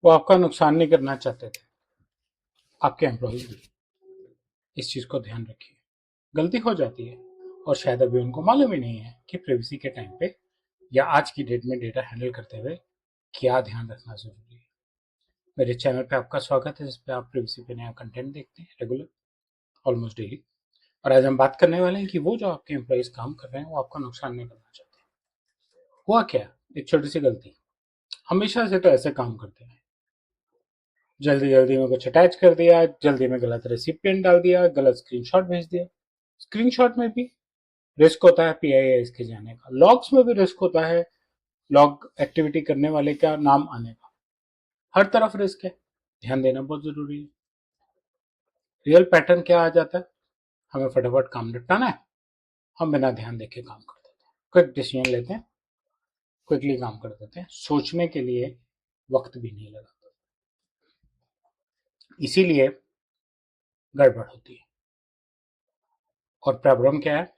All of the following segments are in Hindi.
वो आपका नुकसान नहीं करना चाहते थे, आपके एम्प्लॉयज भी। इस चीज को ध्यान रखिए। गलती हो जाती है और शायद अभी उनको मालूम ही नहीं है कि प्रिवेसी के टाइम पे या आज की डेट में डेटा हैंडल करते हुए क्या ध्यान रखना जरूरी है। मेरे चैनल पे आपका स्वागत है, जिस पे आप प्रिवेसी पे नया कंटेंट देखते हैं रेगुलर, ऑलमोस्ट डेली। और आज हम बात करने वाले हैं कि वो जो आपके एम्प्लॉयज काम कर रहे हैं वो आपका नुकसान नहीं करना चाहते। हुआ क्या? एक छोटी सी गलती। हमेशा से तो ऐसे काम करते हैं, जल्दी जल्दी में कुछ अटैच कर दिया, जल्दी में गलत रेसिपिएंट डाल दिया, गलत स्क्रीनशॉट भेज दिया। स्क्रीनशॉट में भी रिस्क होता है पीआईए इसके जाने का, लॉग्स में भी रिस्क होता है लॉग एक्टिविटी करने वाले का नाम आने का। हर तरफ रिस्क है, ध्यान देना बहुत जरूरी है। रियल पैटर्न क्या आ जाता है? हमें फटाफट काम निपटाना है, हम बिना ध्यान देके काम कर देते हैं, क्विक डिसीजन लेते हैं, क्विकली काम कर देते हैं, सोचने के लिए वक्त भी नहीं लगाते, इसीलिए गड़बड़ होती है। और प्रॉब्लम क्या है?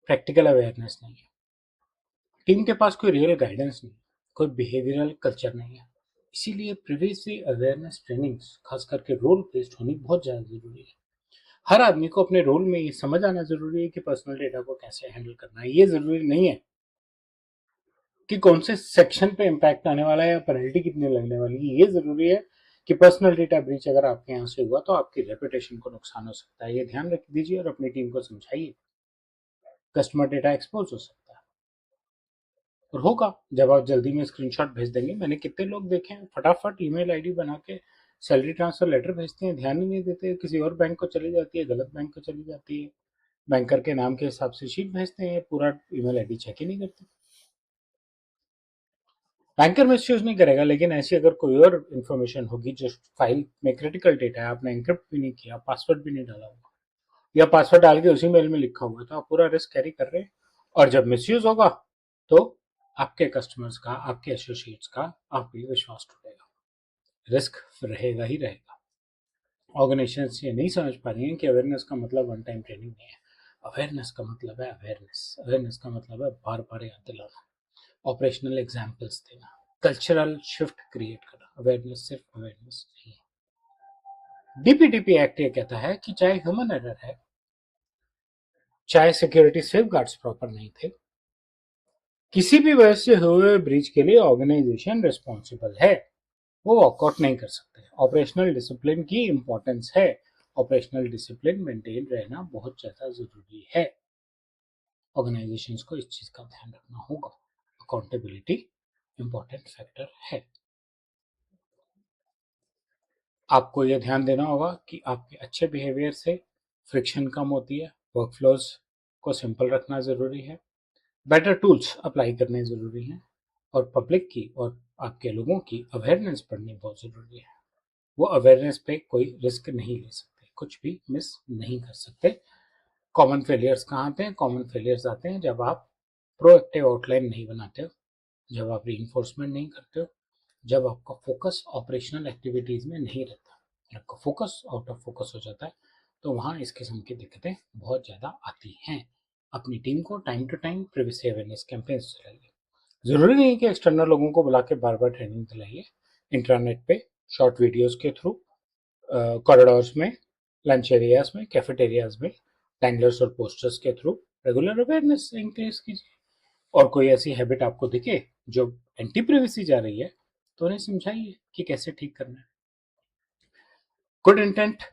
प्रैक्टिकल अवेयरनेस नहीं है, टीम के पास कोई रियल गाइडेंस नहीं, कोई बिहेवियरल कल्चर नहीं है। इसीलिए प्रिवेसी अवेयरनेस ट्रेनिंग्स खास करके रोल बेस्ड होनी बहुत ज़्यादा जरूरी है। हर आदमी को अपने रोल में ये समझ आना जरूरी है कि पर्सनल डेटा को कैसे हैंडल करना है। ये जरूरी नहीं है कि कौन से सेक्शन पे इम्पैक्ट आने वाला है या पेनल्टी कितनी लगने वाली है। ये जरूरी है कि पर्सनल डेटा ब्रीच अगर आपके यहाँ से हुआ तो आपकी रेपुटेशन को नुकसान हो सकता है। ये ध्यान रख दीजिए और अपनी टीम को समझाइए। कस्टमर डेटा एक्सपोज हो सकता है और होगा जब आप जल्दी में स्क्रीनशॉट भेज देंगे। मैंने कितने लोग देखे हैं फटाफट ईमेल आईडी बना के सैलरी ट्रांसफर लेटर भेजते हैं, ध्यान ही नहीं देते, किसी और बैंक को चली जाती है, गलत बैंक को चली जाती है, बैंकर के नाम के हिसाब से शीट भेजते हैं, पूरा ईमेल आईडी चेक ही नहीं करते। बैंकर मिसयूज नहीं करेगा, लेकिन ऐसी अगर कोई और इन्फॉर्मेशन होगी जो फाइल में क्रिटिकल डेटा है, आपने एनक्रिप्ट भी नहीं किया, पासवर्ड भी नहीं डाला होगा या पासवर्ड डाल के उसी मेल में लिखा हुआ है, तो आप पूरा रिस्क कैरी कर रहे हैं। और जब मिसयूज होगा तो आपके कस्टमर्स का, आपके एसोसिएट्स का आप भी विश्वास टूटेगा, रिस्क रहेगा ही रहेगा। ऑर्गेनाइजेशन ये नहीं समझ पा रही है कि अवेयरनेस का मतलब वन टाइम ट्रेनिंग नहीं है। अवेयरनेस का मतलब है अवेयरनेस, अवेयरनेस का मतलब है बार बार याद दिलाना, ऑपरेशनल एग्जाम्पल्स देना, कल्चरल शिफ्ट क्रिएट करना। अवेयरनेस सिर्फ अवेयरनेस नहीं है। डीपीडीपी एक्ट ये कहता है कि चाहे ह्यूमन एरर है, चाहे सिक्योरिटी सेफगार्ड्स प्रॉपर नहीं थे, किसी भी वजह से हुए ब्रीच के लिए ऑर्गेनाइजेशन रिस्पॉन्सिबल है, वो वॉकआउट नहीं कर सकते। ऑपरेशनल डिसिप्लिन की इंपॉर्टेंस है, ऑपरेशनल डिसिप्लिन मेंटेन रहना बहुत ज्यादा जरूरी है। ऑर्गेनाइजेशंस को इस चीज का ध्यान रखना होगा। अकाउंटेबिलिटी इंपॉर्टेंट फैक्टर है। आपको यह ध्यान देना होगा कि आपके अच्छे बिहेवियर से फ्रिक्शन कम होती है, वर्कफ्लोज को सिंपल रखना जरूरी है, बेटर टूल्स अप्लाई करने जरूरी हैं, और पब्लिक की और आपके लोगों की अवेयरनेस बढ़नी बहुत जरूरी है। वो अवेयरनेस पे कोई रिस्क नहीं ले सकते, कुछ भी मिस नहीं कर सकते। कॉमन फेलियर्स कहाँ आते हैं? कॉमन फेलियर्स आते हैं जब आप प्रोएक्टिव आउटलाइन नहीं बनाते हो, जब आप री नहीं करते हो, जब आपका फोकस ऑपरेशनल एक्टिविटीज में नहीं रहता, आपका फोकस आउट ऑफ फोकस हो जाता है, तो वहाँ इस किस्म की दिक्कतें बहुत ज़्यादा आती हैं। अपनी टीम को time to time privacy awareness campaigns चलाइए। जरूरी नहीं कि एक्सटर्नल लोगों को बुला के बार बार ट्रेनिंग दिलाइए। इंटरनेट पे शॉर्ट वीडियोस के थ्रू, कॉरिडोर्स में, लंच एरियाज में, कैफेटेरियाज में टैंगलर्स और पोस्टर्स के थ्रू रेगुलर अवेयरनेस इंक्रीज कीजिए। और कोई ऐसी हैबिट आपको दिखे जो एंटी प्रिवेसी जा रही है तो उन्हें समझाइए कि कैसे ठीक करना है। गुड इंटेंट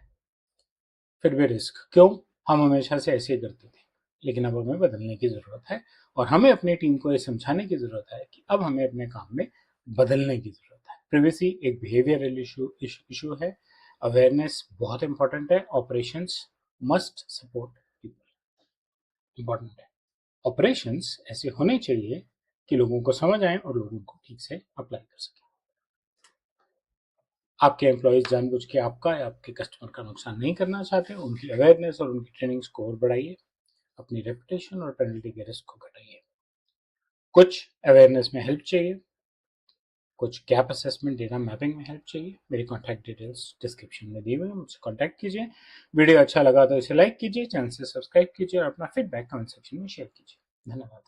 फिर भी रिस्क क्यों? हम हमेशा से ऐसे ही करते थे, लेकिन अब हमें बदलने की जरूरत है और हमें अपनी टीम को ये समझाने की जरूरत है कि अब हमें अपने काम में बदलने की जरूरत है। प्रिवेसी एक बिहेवियरल इशू है, अवेयरनेस बहुत इंपॉर्टेंट है, operations must support people, important है। ऑपरेशंस ऐसे होने चाहिए कि लोगों को समझ आए और लोगों को ठीक से अप्लाई कर सके। आपके एम्प्लॉयज जानबूझ के आपका या आपके कस्टमर का नुकसान नहीं करना चाहते, उनकी अवेयरनेस और उनकी ट्रेनिंग को और बढ़ाइए, अपनी रेपुटेशन और पेनल्टी के रिस्क को घटाइए। कुछ अवेयरनेस में हेल्प चाहिए, कुछ गैप असेसमेंट डेटा मैपिंग में हेल्प चाहिए, मेरी कॉन्टैक्ट डिटेल्स डिस्क्रिप्शन में दी हुई है, मुझसे कॉन्टैक्ट कीजिए। वीडियो अच्छा लगा तो इसे लाइक कीजिए, चैनल से सब्सक्राइब कीजिए और अपना फीडबैक कमेंट सेक्शन में शेयर कीजिए। धन्यवाद।